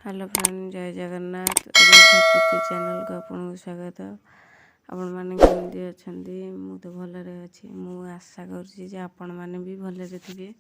Hello friend, जय Jagannath. Ayodhya channel को आपको स्वागत। आपण मैंने केमती अच्छा? मु तो भलरे अच्छी। मु आशा कर आपण मैंने भी भलरे थे।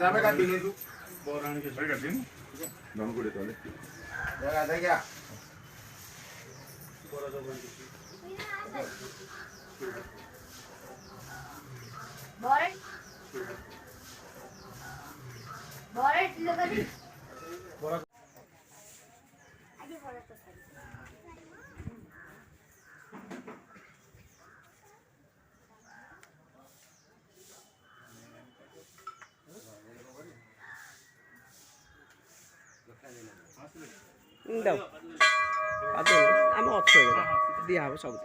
Dame cantina tú. Borran que soy cantina. No me cuide todo. Ya, ya. Borran. Borran लगा दी. Borran. आगे बोला तो सही. đâu ở đây ăn một rồi đi học xong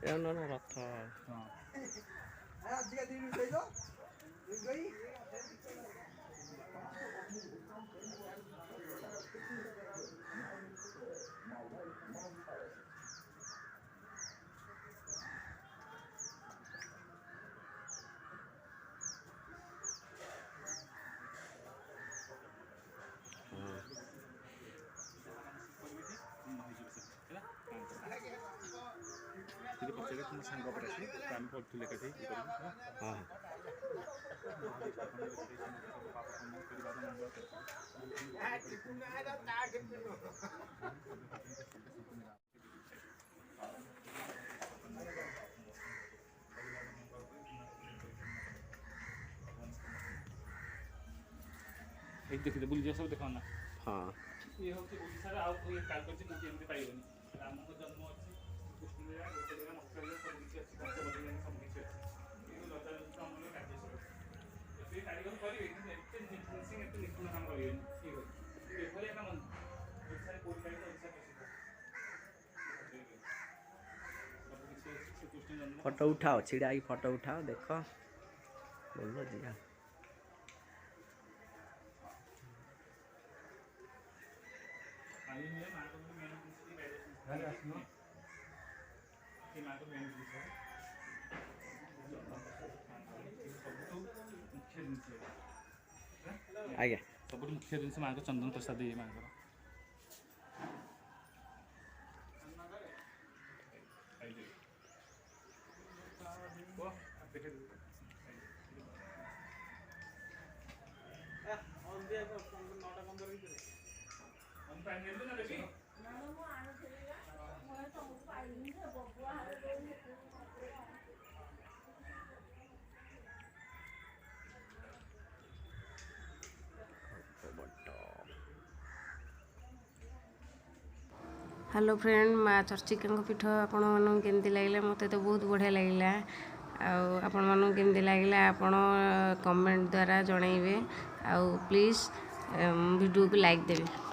rồi nó là thò सांग आम पढ़ुले कथी हाँ देखिए बुझे सब देखा ना हाँ ये हूँ ओडार आउ काल कर पाइबनी राम जन्म फोटो उठाओ छिड़ा फोटो उठाओ देख बोलो जी आज्ञा सब मुख्य जिन माँ चंदन प्रसाद ये माँ हेलो फ्रेंड, माँ चर्चिका पीठ आपण मानू केमती लगे? मत तो बहुत बढ़िया लगे। आपण मानू केमती लगे आपण कमेंट द्वारा जनइबे। आउ प्लीज़ वीडियो को लाइक देवे।